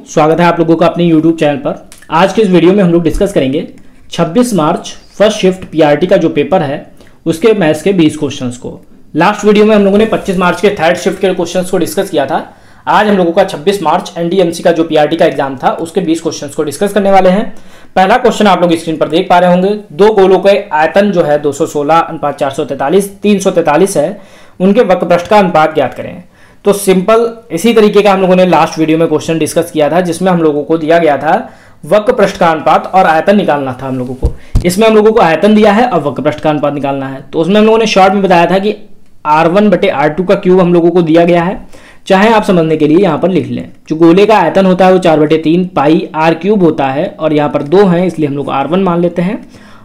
स्वागत है आप लोगों का अपने YouTube चैनल पर। आज के इस वीडियो में हम लोग डिस्कस करेंगे 26 मार्च फर्स्ट शिफ्ट पीआरटी का जो पेपर है उसके मैथ्स के 20 क्वेश्चंस को। लास्ट वीडियो में हम लोगों ने 25 मार्च के थर्ड शिफ्ट के क्वेश्चंस को डिस्कस किया था। आज हम लोगों का 26 मार्च एनडीएमसी का जो पीआरटी का एग्जाम था उसके 20 क्वेश्चंस को डिस्कस करने वाले हैं। पहला क्वेश्चन आप लोग स्क्रीन पर देख पा रहे होंगे। दो गोलों के आयतन जो है 216:443 343 है, उनके वक्रपृष्ठ का अनुपात ज्ञात करें। तो सिंपल इसी तरीके का हम लोगों ने लास्ट वीडियो में क्वेश्चन डिस्कस किया था, जिसमें हम लोगों को दिया गया था वक्रपृष्ठ का अनुपात और आयतन निकालना था हम लोगों को। इसमें हम लोगों को आयतन दिया है और वक्रपृष्ठ का अनुपात निकालना है। तो उसमें हम लोगों ने शॉर्ट में बताया था कि R1/R2 का क्यूब हम लोगों को दिया गया है। चाहे आप समझने के लिए यहाँ पर लिख लें। जो गोले का आयतन होता है वो 4/3 पाई r³ होता है, और यहाँ पर 2 हैं इसलिए हम लोग R1 मान लेते हैं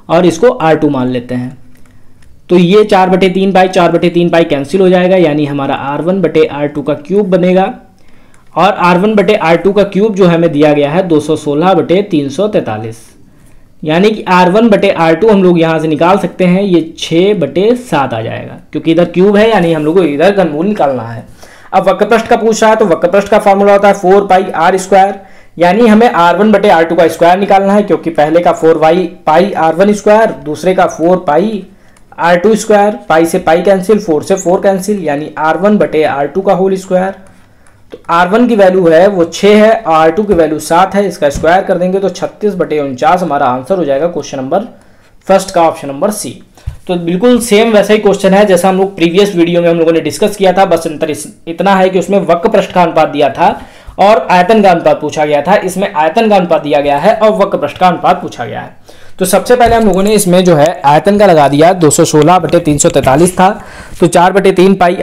और इसको R2 मान लेते हैं। तो ये 4/3 पाई कैंसिल हो जाएगा, यानी हमारा R1/R2 का क्यूब बनेगा। और R1/R2 का क्यूब जो हमें दिया गया है 216/343, यानी कि R1/R2 हम लोग यहाँ से निकाल सकते हैं, ये 6/7 आ जाएगा, क्योंकि इधर क्यूब है यानी हम लोग को इधर घनमूल निकालना है। अब वक्रपृष्ठ का पूछ रहा है तो वक्रपृष्ठ का फॉर्मूला होता है 4πr², यानी हमें R1/R2 का स्क्वायर निकालना है, क्योंकि पहले का 4πr1², दूसरे का 4πr2²। पाई से पाई कैंसिल, 4 से 4 कैंसिल, यानी R1/R2 का होल स्क्वायर। तो R1 की वैल्यू है वो 6 है और R2 की वैल्यू 7 है। इसका स्क्वायर कर देंगे तो 36/49 हमारा आंसर हो जाएगा क्वेश्चन नंबर फर्स्ट का, ऑप्शन नंबर सी। तो बिल्कुल सेम वैसा ही क्वेश्चन है जैसा हम लोग प्रीवियस वीडियो में हम लोगों ने डिस्कस किया था, बस अंतर इतना है कि उसमें वक्रपृष्ठ का अनुपात दिया था और आयतन का अनुपात पूछा गया था। इसमें आयतन का अनुपात दिया गया है और वक्रपृष्ठ का अनुपात पूछा गया है। तो सबसे पहले हम लोगों ने इसमें जो है आयतन का लगा दिया, 216/343 था, तो 4/3 पाई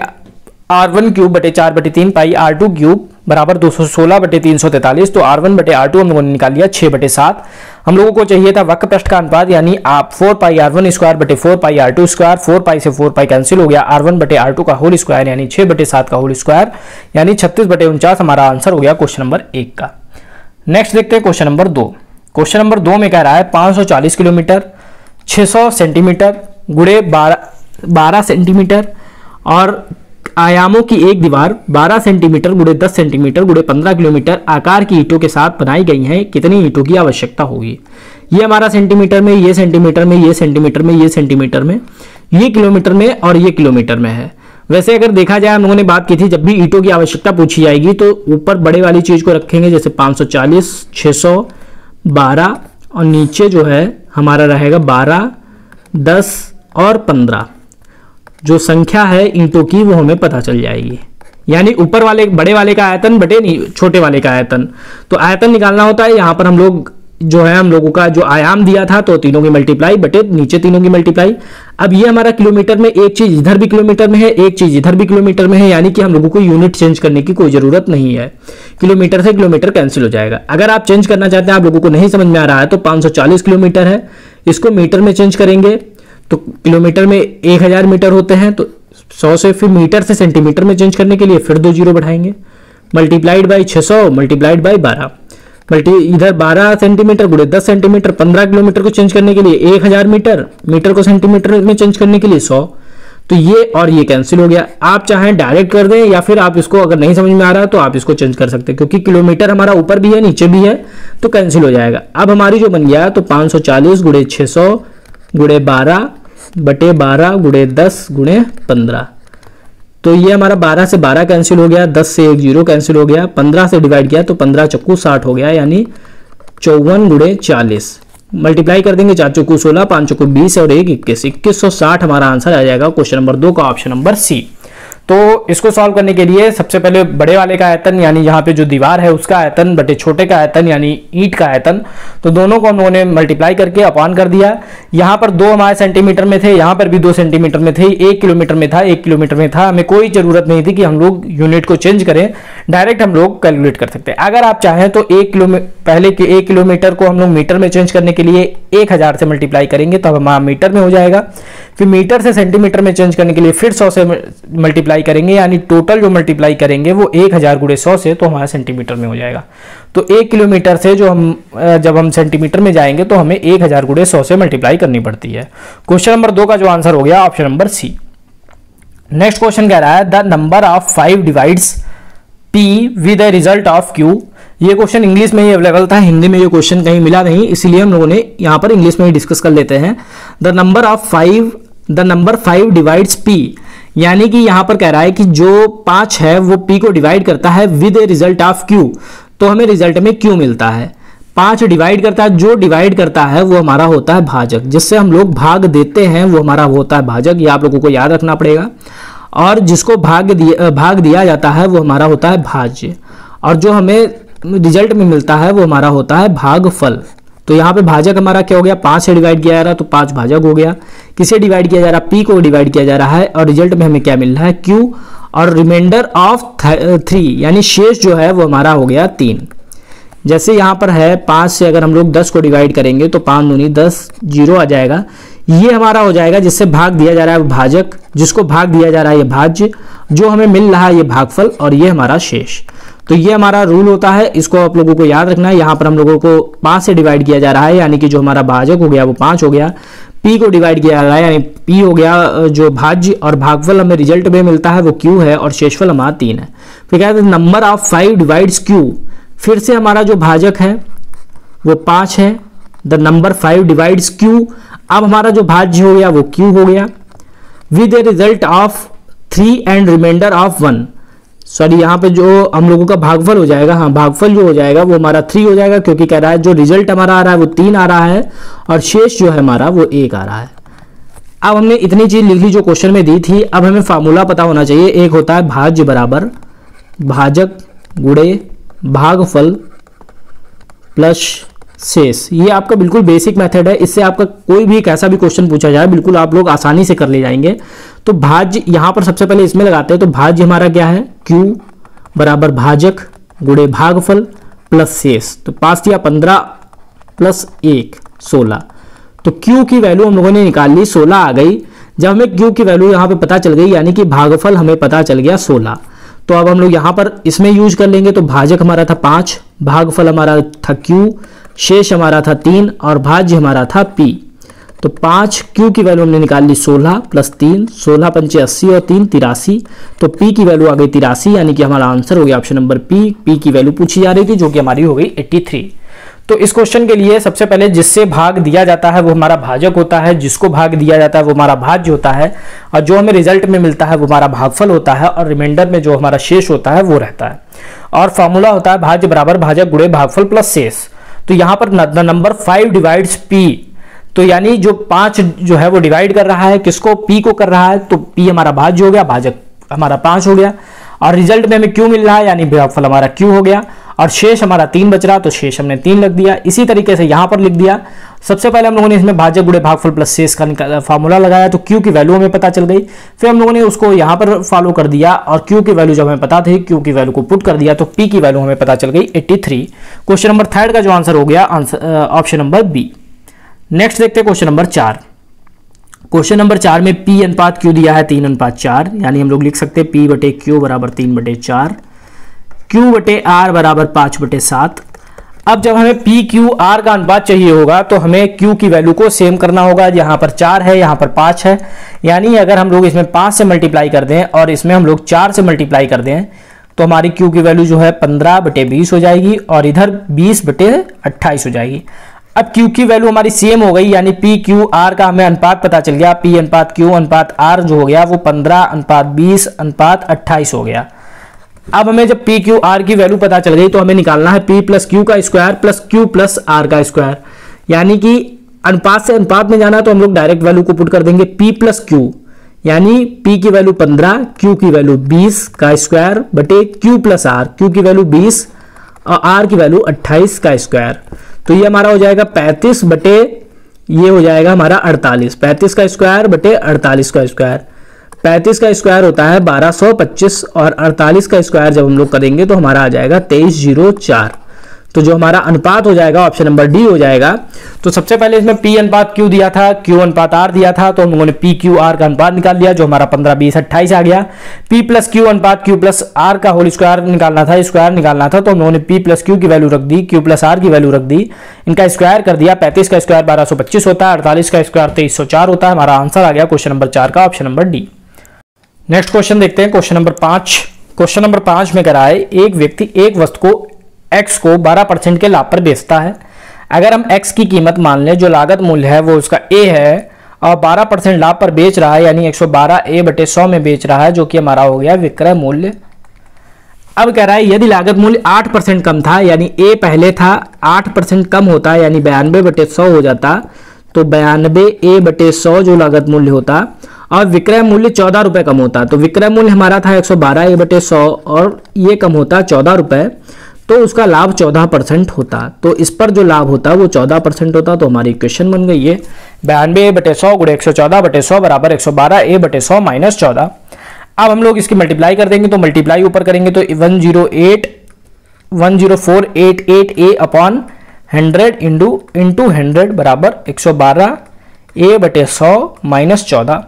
R1³ 4/3 पाई R2³ बराबर 216/343। तो R1/R2 हम लोगों ने निकाल लिया 6/7। हम लोगों को चाहिए था वक्रपृष्ठ का अनुपात, यानी आप 4πr1² 4πr2², 4 पाई से 4 पाई कैंसिल हो गया, R1/R2 का होल स्क्वायर यानी 6/7 का होल स्क्वायर, यानी 36/49 हमारा आंसर हो गया क्वेश्चन नंबर 1 का। नेक्स्ट देखते हैं क्वेश्चन नंबर 2। क्वेश्चन नंबर 2 में कह रहा है 540 किलोमीटर 600 सेंटीमीटर गुणे 12 सेंटीमीटर और आयामों की एक दीवार 12 सेंटीमीटर गुणे 10 सेंटीमीटर गुणे 15 किलोमीटर आकार की ईंटों के साथ बनाई गई है, कितनी ईंटों की आवश्यकता होगी। ये हमारा सेंटीमीटर में, ये सेंटीमीटर में, ये सेंटीमीटर में, ये सेंटीमीटर में, ये किलोमीटर में और ये किलोमीटर में है। वैसे अगर देखा जाए, हम लोगों ने बात की थी जब भी ईंटों की आवश्यकता पूछी जाएगी तो ऊपर बड़े वाली चीज को रखेंगे, जैसे 540, 600, 12 और नीचे जो है हमारा रहेगा 12, 10 और 15। जो संख्या है ईंटों की वो हमें पता चल जाएगी, यानी ऊपर वाले बड़े वाले का आयतन बटे छोटे वाले का आयतन। तो आयतन निकालना होता है। यहाँ पर हम लोग जो है हम लोगों का जो आयाम दिया था तो तीनों की मल्टीप्लाई बटे नीचे तीनों की मल्टीप्लाई। अब ये हमारा किलोमीटर में, एक चीज इधर भी किलोमीटर में है, एक चीज इधर भी किलोमीटर में है, यानी कि हम लोगों को यूनिट चेंज करने की कोई जरूरत नहीं है। किलोमीटर से किलोमीटर कैंसिल हो जाएगा। अगर आप चेंज करना चाहते हैं, आप लोगों को नहीं समझ में आ रहा है, तो 540 किलोमीटर है, इसको मीटर में चेंज करेंगे तो किलोमीटर में 1000 मीटर होते हैं, तो 100 से फिर मीटर से सेंटीमीटर में चेंज करने के लिए फिर 2 जीरो बढ़ाएंगे, मल्टीप्लाइड बाई 600 मल्टीप्लाइड बाई 12, इधर 12 सेंटीमीटर गुणे 10 सेंटीमीटर, 15 किलोमीटर को चेंज करने के लिए 1000 मीटर, मीटर को सेंटीमीटर में चेंज करने के लिए 100। तो ये और ये कैंसिल हो गया। आप चाहें डायरेक्ट कर दें या फिर आप इसको, अगर नहीं समझ में आ रहा है तो आप इसको चेंज कर सकते हैं, क्योंकि किलोमीटर हमारा ऊपर भी है नीचे भी है तो कैंसिल हो जाएगा। अब हमारी जो बन गया तो 540 गुणे 600 गुणे 12 बटे 12 गुणे 10 गुणे 15। तो ये हमारा 12 से 12 कैंसिल हो गया, 10 से 1 जीरो कैंसिल हो गया, 15 से डिवाइड किया तो 15 चक्कू 60 हो गया, यानी 54 गुणे 40। मल्टीप्लाई कर देंगे, 4 चक्कू 16, 5 चक्कू 20 और 1 21, 2160 हमारा आंसर आ जाएगा क्वेश्चन नंबर 2 का, ऑप्शन नंबर सी। तो इसको सॉल्व करने के लिए सबसे पहले बड़े वाले का आयतन, यानी यहाँ पे जो दीवार है उसका आयतन बटे छोटे का आयतन यानी ईंट का आयतन, तो दोनों को हम लोगों ने मल्टीप्लाई करके अपॉन कर दिया। यहाँ पर 2 हमारे सेंटीमीटर में थे, यहाँ पर भी 2 सेंटीमीटर में थे, 1 किलोमीटर में था, 1 किलोमीटर में था। हमें कोई जरूरत नहीं थी कि हम लोग यूनिट को चेंज करें, डायरेक्ट हम लोग कैलकुलेट कर सकते हैं। अगर आप चाहें तो 1 किलोमीटर को हम लोग मीटर में चेंज करने के लिए 1000 से मल्टीप्लाई करेंगे तो हमारा मीटर में हो जाएगा। फिर मीटर से सेंटीमीटर में चेंज करने के लिए फिर 100 से मल्टीप्लाई करेंगे, यानी टोटल जो मल्टीप्लाई करेंगे वो 1000 गुणे 100 से, तो हमारा सेंटीमीटर में हो जाएगा। तो 1 किलोमीटर से जब हम सेंटीमीटर में जाएंगे तो हमें 1000 गुणे 100 से मल्टीप्लाई करनी पड़ती है। क्वेश्चन नंबर 2 का जो आंसर हो गया option number C. Next question कह रहा है the number of 5 divides P with a result of Q ये क्वेश्चन इंग्लिश में ही अवेलेबल था, हिंदी में ये क्वेश्चन कहीं मिला नहीं, इसीलिए हम लोगों ने यहाँ पर इंग्लिश में ही डिस्कस कर लेते हैं। द नंबर 5 डिवाइड्स p, यानी कि यहाँ पर कह रहा है कि जो 5 है वो p को डिवाइड करता है with a result of q, तो हमें रिजल्ट में q मिलता है। 5 डिवाइड करता है, जो डिवाइड करता है वो हमारा होता है भाजक, जिससे हम लोग भाग देते हैं वो हमारा होता है भाजक, ये आप लोगों को याद रखना पड़ेगा। और जिसको भाग दिया जाता है वो हमारा होता है भाज्य, और जो हमें रिजल्ट में मिलता है वो हमारा होता है भागफल। तो यहाँ पे भाजक हमारा क्या हो गया, 5 से डिवाइड किया जा रहा है तो 5 भाजक हो गया। किसे डिवाइड किया जा रहा है, p को डिवाइड किया जा रहा है, और रिजल्ट में हमें क्या मिल रहा है, q, और रिमाइंडर ऑफ 3, यानी शेष जो है वो हमारा हो गया 3। जैसे यहाँ पर है 5 से अगर हम लोग 10 को डिवाइड करेंगे तो 5 दूनी 10, 0 आ जाएगा। ये हमारा हो जाएगा जिससे भाग दिया जा रहा है भाजक, जिसको भाग दिया जा रहा है ये भाज्य, जो हमें मिल रहा है ये भागफल, और ये हमारा शेष। तो ये हमारा रूल होता है, इसको आप लोगों को याद रखना है। यहाँ पर हम लोगों को 5 से डिवाइड किया जा रहा है, यानी कि जो हमारा भाजक हो गया वो 5 हो गया। p को डिवाइड किया जा रहा है, यानी p हो गया जो भाज्य, और भागफल हमें रिजल्ट में मिलता है वो q है, और शेषफल हमारा 3 है। फिर कहते हैं नंबर ऑफ 5 डिवाइड्स q, फिर से हमारा जो भाजक है वो 5 है। द नंबर 5 डिवाइड्स q, अब हमारा जो भाज्य हो गया वो q हो गया, with a result of 3 and remainder of 1। Sorry, यहाँ पे जो हम लोगों का भागफल हो जाएगा, हाँ भागफल जो हो जाएगा वो हमारा 3 हो जाएगा, क्योंकि कह रहा है जो रिजल्ट हमारा आ रहा है वो 3 आ रहा है, और शेष जो है हमारा वो 1 आ रहा है। अब हमने इतनी चीज लिख ली जो क्वेश्चन में दी थी। अब हमें फार्मूला पता होना चाहिए। एक होता है भाज्य बराबर भाजक गुणे भागफल प्लस शेष। ये आपका बिल्कुल बेसिक मेथड है, इससे आपका कोई भी कैसा भी क्वेश्चन पूछा जाए बिल्कुल आप लोग आसानी से कर ले जाएंगे। तो भाज्य यहाँ पर सबसे पहले इसमें लगाते हैं, तो भाज्य हमारा क्या है, q बराबर भाजक गुणे भागफल प्लस शेष। तो 5 दिया 15 प्लस 1 16। तो q की वैल्यू हम लोगों ने निकाल ली, 16 आ गई। जब हमें q की वैल्यू यहाँ पे पता चल गई, यानी कि भागफल हमें पता चल गया 16, तो अब हम लोग यहाँ पर इसमें यूज कर लेंगे। तो भाजक हमारा था 5, भागफल हमारा था q, शेष हमारा था 3, और भाज्य हमारा था p। तो 5 q की वैल्यू हमने निकाल ली 16 प्लस 3, 16 पंचे 80 और 3 83। तो p की वैल्यू आ गई 83, यानी कि हमारा आंसर हो गया ऑप्शन नंबर p की वैल्यू पूछी जा रही थी जो कि हमारी हो गई 83। तो इस क्वेश्चन के लिए सबसे पहले जिससे भाग दिया जाता है वो हमारा भाजक होता है, जिसको भाग दिया जाता है वो हमारा भाज्य होता है, और जो हमें रिजल्ट में मिलता है वो हमारा भागफल होता है, और रिमाइंडर में जो हमारा शेष होता है वो रहता है। और फॉर्मूला होता है भाज्य बराबर भाजक गुणे भागफल प्लस शेष। तो यहाँ पर द नंबर 5 डिवाइड्स p, तो यानी जो 5 जो है वो डिवाइड कर रहा है, किसको, p को कर रहा है, तो p हमारा भाज्य हो गया, भाजक हमारा 5 हो गया, और रिजल्ट में हमें q मिल रहा है, यानी भागफल हमारा q हो गया, और शेष हमारा 3 बच रहा, तो शेष हमने 3 लिख दिया। इसी तरीके से यहाँ पर लिख दिया। सबसे पहले हम लोगों ने इसमें भाजक गुणे भागफल प्लस शेष का फार्मूला लगाया, तो q की वैल्यू हमें पता चल गई। फिर हम लोगों ने उसको यहाँ पर फॉलो कर दिया, और q की वैल्यू जब हमें पता थी, q की वैल्यू को पुट कर दिया, तो p की वैल्यू हमें पता चल गई 83। क्वेश्चन नंबर 3 का जो आंसर हो गया ऑप्शन नंबर बी। नेक्स्ट देखते हैं क्वेश्चन नंबर 4। क्वेश्चन नंबर 4 में p अनुपात q दिया है 3:4, यानी हम लोग लिख सकते हैं p बटे q बराबर 3/4, q बटे r बराबर 5/7। अब जब हमें p q r का अनुपात चाहिए होगा तो हमें q की वैल्यू को सेम करना होगा। यहाँ पर 4 है, यहाँ पर 5 है, यानी अगर हम लोग इसमें 5 से मल्टीप्लाई कर दें और इसमें हम लोग 4 से मल्टीप्लाई कर दें तो हमारी q की वैल्यू जो है 15/20 हो जाएगी, और इधर 20/28 हो जाएगी। अब q की वैल्यू हमारी सेम हो गई, यानी p q r का हमें अनुपात पता चल गया। p अनुपात q अनुपात r जो हो गया वो 15:20:28 हो गया। अब हमें जब p q r की वैल्यू पता चल गई तो हमें निकालना है p प्लस q का square plus q plus r का स्क्वायर, यानी कि अनुपात से अनुपात में जाना है तो हम लोग डायरेक्ट वैल्यू को पुट कर देंगे p प्लस q, यानी p की वैल्यू 15, q की वैल्यू 20 का स्क्वायर बटे q प्लस r, q की वैल्यू 20 और r की वैल्यू 28 का स्क्वायर। तो ये हमारा हो जाएगा 35 बटे, ये हो जाएगा हमारा 48, 35 का स्क्वायर बटे 48 का स्क्वायर। 35 का स्क्वायर होता है 1225, और 48 का स्क्वायर जब हम लोग करेंगे तो हमारा आ जाएगा 2304। तो जो हमारा अनुपात हो जाएगा ऑप्शन नंबर डी हो जाएगा। तो सबसे पहले इसमें p अनुपात q दिया था, q अनुपात r दिया था, तो हम लोगों ने p q r का अनुपात निकाल लिया जो हमारा 15:20:28 आ गया। p प्लस q अनुपात q प्लस r का होल स्क्वायर निकालना था, स्क्वायर निकालना था, तो हम लोगों ने p प्लस q की वैल्यू रख दी, q प्लस r की वैल्यू रख दी, इनका स्क्वायर कर दिया। 35 का स्क्वायर 1225 होता है, 48 का स्क्वायर 2304 होता है। हमारा आंसर आ गया क्वेश्चन नंबर 4 का option number D. Next question देखते हैं, क्वेश्चन नंबर 5। क्वेश्चन नंबर 5 में करा है एक व्यक्ति एक वस्तु को x को 12% के लाभ पर बेचता है। अगर हम x की कीमत मान लें, जो लागत मूल्य है वो उसका a है और 12% लाभ पर बेच रहा है, यानी 112 a/100 में बेच रहा है, जो कि हमारा हो गया विक्रय मूल्य। अब कह रहा है यदि लागत मूल्य 8% कम था, यानी a पहले था 8% कम होता है, यानी 92/100 हो जाता, तो 92 a/100 जो लागत मूल्य होता और विक्रय मूल्य 14 रुपये कम होता, तो विक्रय मूल्य हमारा था 112 a/100 और ये कम होता 14 रुपये, तो उसका लाभ 14% होता। तो इस पर जो लाभ होता वो 14% होता। तो हमारी इक्वेशन बन गई है 92 a/100 गुणे 114/100 बराबर 112 a/100 माइनस 14। अब हम लोग इसकी मल्टीप्लाई कर देंगे, तो मल्टीप्लाई ऊपर करेंगे तो 10488 a अपॉन 100 इंटू 100 बराबर 112 a/100 माइनस 14।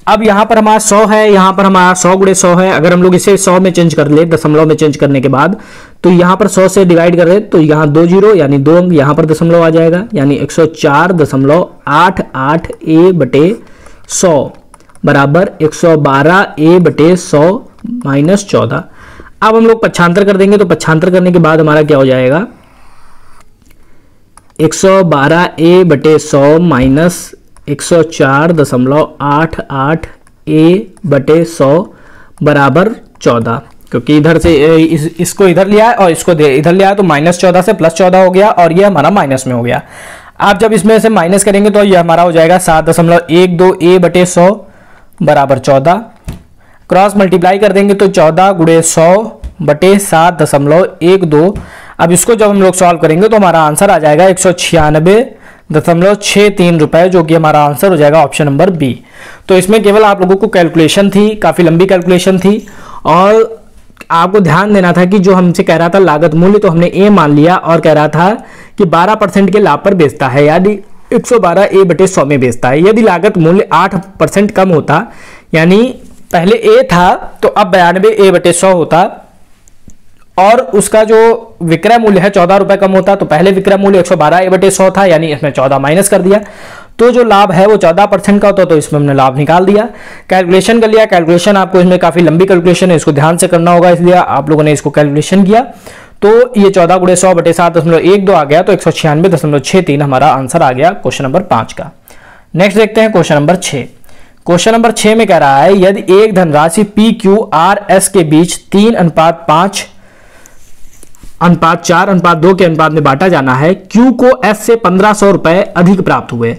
अब यहाँ पर हमारा 100 है, यहाँ पर हमारा 100 गुणे 100 है। अगर हम लोग इसे 100 में चेंज कर ले, दशमलव में चेंज करने के बाद, तो यहाँ पर 100 से डिवाइड कर रहे तो यहाँ 2 जीरो यानी 2 अंक, यहाँ पर दशमलव आ जाएगा, यानी 104.88 a/100 बराबर 112 a/100 माइनस 14। अब हम लोग पक्षांतर कर देंगे, तो पक्षांतर करने के बाद हमारा क्या हो जाएगा 112 a/100 माइनस 104.88 a/100 बराबर 14, क्योंकि इधर से इसको इधर लिया है और इसको इधर लिया है, तो -14 से +14 हो गया और ये हमारा माइनस में हो गया। आप जब इसमें से माइनस करेंगे तो ये हमारा हो जाएगा 7.12 a/100 बराबर 14। क्रॉस मल्टीप्लाई कर देंगे तो 14 गुणे 100/7.12। अब इसको जब हम लोग सॉल्व करेंगे तो हमारा आंसर आ जाएगा 196.63 रुपए, जो कि हमारा आंसर हो जाएगा ऑप्शन नंबर बी। तो इसमें केवल आप लोगों को कैलकुलेशन थी, काफ़ी लंबी कैलकुलेशन थी, और आपको ध्यान देना था कि जो हमसे कह रहा था लागत मूल्य, तो हमने ए मान लिया और कह रहा था कि 12% के लाभ पर बेचता है, यानी 112 a/100 में बेचता है। यदि लागत मूल्य 8% कम होता, यानी पहले ए था तो अब 92 a/100 होता, और उसका जो विक्रय मूल्य है 14 रुपए कम होता, तो पहले विक्रय मूल्य 112 a/100 था, यानी इसमें 14 माइनस कर दिया, तो जो लाभ है वो 14% का होता, तो इसमें हमने लाभ निकाल दिया, कैलकुलेशन कर लिया। कैलकुलेशन आपको इसमें काफी लंबी कैलकुलेशन है, इसको ध्यान से करना होगा, इसलिए आप लोगों ने इसको कैलकुलेशन किया, तो ये 14 गुणे 100/7.12 आ गया, तो 196.63 हमारा आंसर आ गया क्वेश्चन नंबर 5 का। नेक्स्ट देखते हैं क्वेश्चन नंबर 6। क्वेश्चन नंबर 6 में कह रहा है यदि एक धनराशि PQRS के बीच 3:5:4:2 के अनुपात में बांटा जाना है, Q को S से 1500 रुपए अधिक प्राप्त हुए,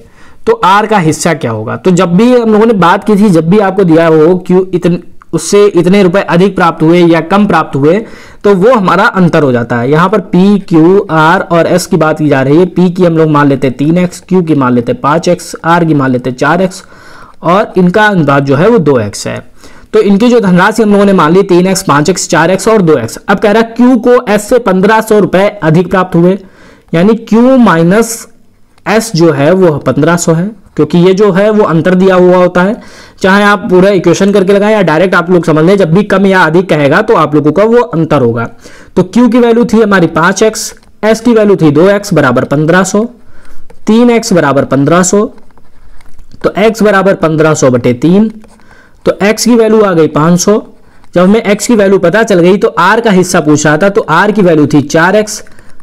तो R का हिस्सा क्या होगा। तो जब भी हम लोगों ने बात की थी, जब भी आपको दिया हो Q उससे इतने रुपए अधिक प्राप्त हुए या कम प्राप्त हुए, तो वो हमारा अंतर हो जाता है। यहाँ पर P, Q, R और S की बात की जा रही है। P की हम लोग मान लेते 3x, Q की मान लेते 5x, R की मान लेते 4x, और इनका अनुपात जो है वो 2x है। तो इनकी जो धनराशि हम लोगों ने मान ली 3x, 5x, 4x और 2x। अब कह रहा है Q को S से 1500 रुपए अधिक प्राप्त हुए, यानी Q माइनस S जो है वो 1500 है, क्योंकि ये जो है वो अंतर दिया हुआ होता है। चाहे आप पूरा इक्वेशन करके लगाएं या डायरेक्ट आप लोग समझ लें, जब भी कम या अधिक कहेगा तो आप लोगों का वो अंतर होगा। तो Q की वैल्यू थी हमारी 5x, S की वैल्यू थी 2x बराबर 1500, 3x बराबर 1500, तो x बराबर 1500/3, तो x की वैल्यू आ गई 500। जब हमें x की वैल्यू पता चल गई तो r का हिस्सा पूछ रहा था, तो r की वैल्यू थी 4x,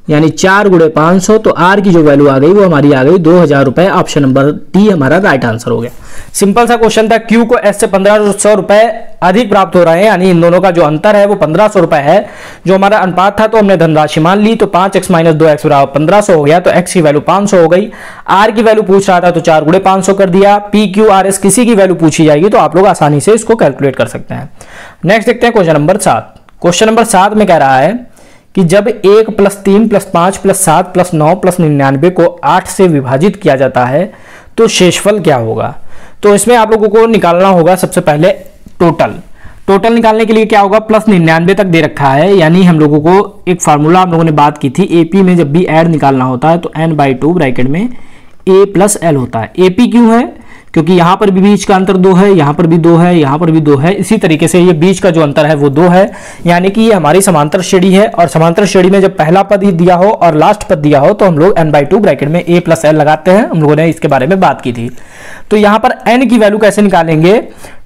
यानी 4 गुणे 500, तो r की जो वैल्यू आ गई वो हमारी आ गई 2000 रुपए। ऑप्शन नंबर डी हमारा राइट आंसर हो गया। सिंपल सा क्वेश्चन था, Q को S से 1500 रुपए अधिक प्राप्त हो रहे हैं, यानी इन दोनों का जो अंतर है वो 1500 रुपए है। जो हमारा अनुपात था तो हमने धनराशि मान ली, तो 5x माइनस 2x बराबर 1500 हो गया, तो x की वैल्यू 500 हो गई। r की वैल्यू पूछ रहा था तो 4 गुणे 500 कर दिया। PQRS किसी की वैल्यू पूछी जाएगी तो आप लोग आसानी से इसको कैलकुलेट कर सकते हैं। नेक्स्ट देखते हैं क्वेश्चन नंबर 7। क्वेश्चन नंबर 7 में कह रहा है कि जब 1 + 3 + 5 + 7 + 9 + 99 को 8 से विभाजित किया जाता है तो शेषफल क्या होगा। तो इसमें आप लोगों को निकालना होगा सबसे पहले टोटल निकालने के लिए क्या होगा, +99 तक दे रखा है, यानी हम लोगों को एक फार्मूला हम लोगों ने बात की थी, AP में जब भी ऐड निकालना होता है तो n/2 ब्रैकेट में A + L होता है। AP क्यों है, क्योंकि यहाँ पर भी बीच का अंतर 2 है, यहाँ पर भी 2 है, यहाँ पर भी 2 है, इसी तरीके से ये बीच का जो अंतर है वो 2 है, यानी कि ये हमारी समांतर श्रेणी है। और समांतर श्रेणी में जब पहला पद दिया हो और लास्ट पद दिया हो तो हम लोग n/2 ब्रैकेट में A + L लगाते हैं। हम लोगों ने इसके बारे में बात की थी। तो यहाँ पर n की वैल्यू कैसे निकालेंगे,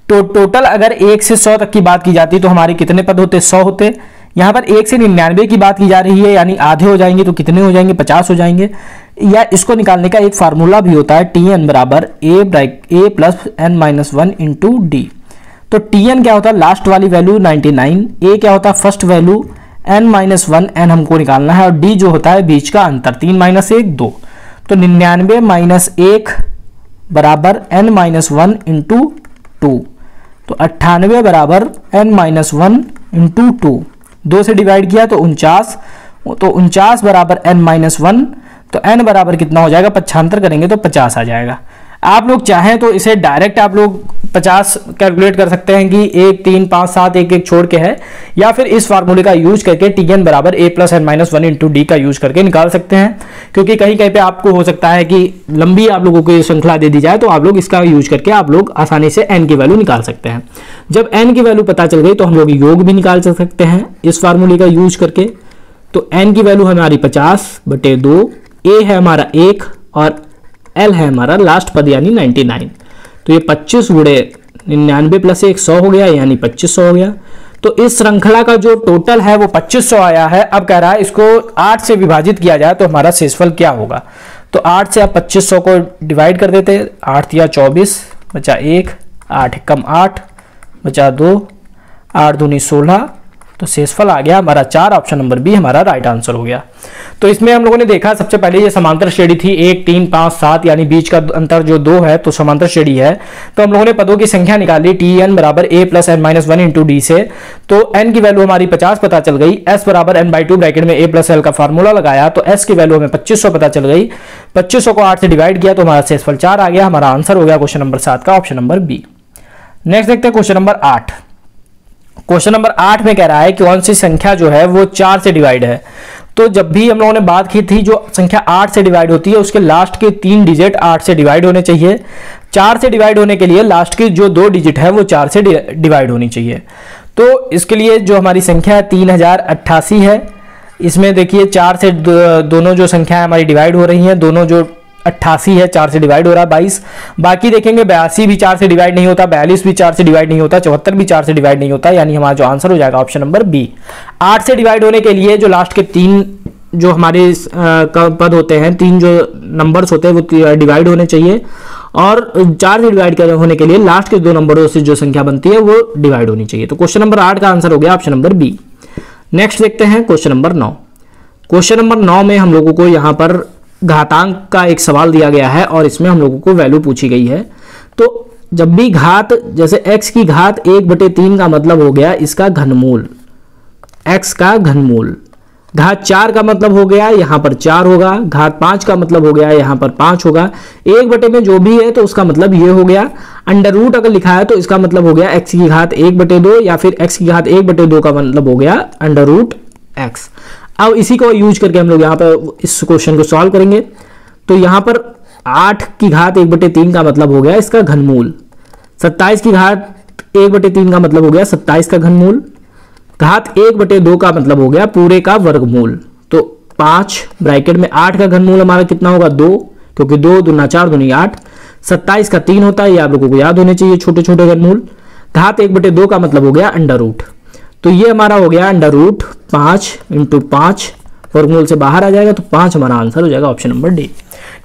तो टोटल अगर 1 से 100 तक की बात की जाती तो हमारे कितने पद होते, 100 होते, यहाँ पर 1 से 99 की बात की जा रही है, यानी आधे हो जाएंगे तो कितने हो जाएंगे, 50 हो जाएंगे। या इसको निकालने का एक फार्मूला भी होता है, Tn बराबर a plus n minus 1 into D. तो Tn क्या होता है, लास्ट वाली वैल्यू 99, a क्या होता है first value, n minus 1, n हमको निकालना है, और d जो होता है बीच का अंतर, 3 माइनस 1 2। तो 99 माइनस 1 बराबर n माइनस 1 इंटू 2। तो 98 बराबर n माइनस 1 इंटू 2, 2 से डिवाइड किया तो 49, तो 49 बराबर n माइनस 1, तो n बराबर कितना हो जाएगा, 75 करेंगे तो 50 आ जाएगा। आप लोग चाहें तो इसे डायरेक्ट आप लोग 50 कैलकुलेट कर सकते हैं कि 1 3 5 7 1 1 छोड़ के है, या फिर इस फार्मूले का यूज करके Tn बराबर a plus n minus 1 into D का यूज करके निकाल सकते हैं। क्योंकि कहीं कहीं पे आपको हो सकता है कि लंबी आप लोगों को ये श्रृंखला दे दी जाए, तो आप लोग इसका यूज करके आप लोग आसानी से n की वैल्यू निकाल सकते हैं। जब n की वैल्यू पता चल गई तो हम लोग योग भी निकाल सकते हैं इस फार्मूले का यूज करके। तो n की वैल्यू हमारी 50/2, a है हमारा 1 और l है हमारा लास्ट पद यानी 99। तो ये 25 गुणे 99 प्लस 1 100 हो गया, यानी 2500 हो गया। तो इस श्रृंखला का जो टोटल है वो 2500 आया है। अब कह रहा है इसको 8 से विभाजित किया जाए तो हमारा शेषफल क्या होगा। तो 8 से आप 2500 को डिवाइड कर देते, 8 या 24 बचा 1, 8 कम 8 बचा 2, 8 दूनी 16, तो शेषफल आ गया हमारा 4। ऑप्शन नंबर बी हमारा राइट आंसर हो गया। तो इसमें हम लोगों ने देखा सबसे पहले ये समांतर श्रेणी थी 1 3 5 7, यानी बीच का अंतर जो 2 है तो समांतर श्रेणी है। तो हम लोगों ने पदों की संख्या निकाली Tn बराबर a plus n minus 1 into D से। तो n की वैल्यू हमारी 50 पता चल गई, s बराबर n/2 ब्रैकेट में a प्लस l का फार्मूला लगाया तो s की वैल्यू हमें 2500 पता चल गई। 2500 को 8 से डिवाइड किया तो हमारा शेषफल 4 आ गया। हमारा आंसर हो गया क्वेश्चन नंबर 7 का ऑप्शन नंबर बी। नेक्स्ट देखते हैं क्वेश्चन नंबर 8। क्वेश्चन नंबर 8 में कह रहा है कि कौन सी संख्या जो है वो 4 से डिवाइड है। तो जब भी हम लोगों ने बात की थी जो संख्या 8 से डिवाइड होती है उसके लास्ट के 3 डिजिट 8 से डिवाइड होने चाहिए। 4 से डिवाइड होने के लिए लास्ट की जो 2 डिजिट है वो 4 से डिवाइड होनी चाहिए। तो इसके लिए जो हमारी संख्या है 3088 है। इसमें देखिए 4 से दोनों जो संख्या है हमारी डिवाइड हो रही हैं, दोनों जो 88 है 4 से डिवाइड हो रहा है 22। बाकी देखेंगे 82 भी 4 से डिवाइड नहीं होता, 42 भी 4 से डिवाइड नहीं होता, 74 भी 4 से डिवाइड नहीं होता, यानी हमारा जो आंसर हो जाएगा ऑप्शन नंबर बी। 8 से डिवाइड होने के लिए जो लास्ट के 3 जो हमारे पद होते हैं, 3 जो नंबर्स होते हैं वो डिवाइड होने चाहिए, और 4 से डिवाइड होने के लिए लास्ट के 2 नंबरों से जो संख्या बनती है वो डिवाइड होनी चाहिए। तो क्वेश्चन नंबर 8 का आंसर हो गया ऑप्शन नंबर बी। नेक्स्ट देखते हैं क्वेश्चन नंबर 9। क्वेश्चन नंबर 9 में हम लोगों को यहाँ पर घातांक का एक सवाल दिया गया है और इसमें हम लोगों को वैल्यू पूछी गई है। तो जब भी घात, जैसे x की घात 1/3 का मतलब हो गया इसका घनमूल, x का घनमूल। घात 4 का मतलब हो गया यहाँ पर 4 होगा, घात 5 का मतलब हो गया यहाँ पर 5 होगा। 1 में जो भी है तो उसका मतलब ये हो गया। अंडर रूट अगर लिखा है तो इसका मतलब हो गया x की घात 1/2, या फिर x की घात 1/2 का मतलब हो गया अंडर रूट x। अब इसी को यूज करके हम लोग यहाँ पर इस क्वेश्चन को सॉल्व करेंगे। तो यहाँ पर 8 की घात 1/3 का मतलब हो गया इसका घनमूल, 27 की घात 1/3 का मतलब हो गया 27 का घनमूल, घात 1/2 का मतलब हो गया पूरे का वर्गमूल। तो 5 ब्रैकेट में 8 का घनमूल हमारा कितना होगा 2, क्योंकि 2 दूना 4 दूनी 8, 27 का 3 होता है, ये आप लोगों को याद होने चाहिए छोटे छोटे घनमूल। घात 1/2 का मतलब हो गया अंडर रूट, तो ये हमारा हो गया अंडर रूट 5 × 5, वर्गमूल से बाहर आ जाएगा तो 5 हमारा आंसर हो जाएगा ऑप्शन नंबर डी।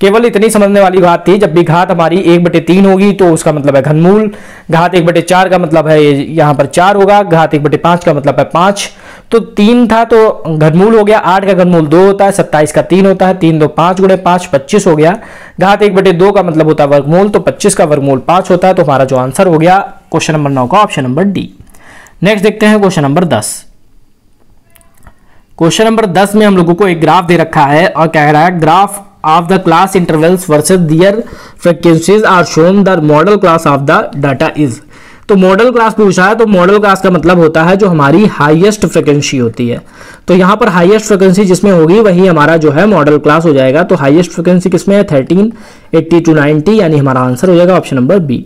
केवल इतनी समझने वाली बात थी, जब भी घात हमारी 1/3 होगी तो उसका मतलब है घनमूल, घात 1/4 का मतलब है यहाँ पर 4 होगा, घात 1/5 का मतलब है 5। तो 3 था तो घनमूल हो गया, 8 का घनमूल 2 होता है, 27 का 3 होता है, 3 2 5 × 5 25 हो गया। घात 1/2 का मतलब होता है वर्गमूल, तो 25 का वर्गमूल 5 होता है। तो हमारा जो आंसर हो गया क्वेश्चन नंबर 9 का ऑप्शन नंबर डी। नेक्स्ट देखते हैं क्वेश्चन नंबर 10। क्वेश्चन नंबर 10 में हम लोगों को एक ग्राफ दे रखा है और कह रहा है graph of the class intervals versus their frequencies are shown, the modal class of the data is. तो मॉडल क्लास पूछा है, तो मॉडल क्लास का मतलब होता है जो हमारी हाईएस्ट फ्रीक्वेंसी होती है। तो यहाँ पर हाईएस्ट फ्रीक्वेंसी जिसमें होगी वही हमारा जो है मॉडल क्लास हो जाएगा। तो हाईएस्ट फ्रीक्वेंसी किसमें है 13, 80 to 90, यानी हमारा आंसर हो जाएगा ऑप्शन नंबर बी।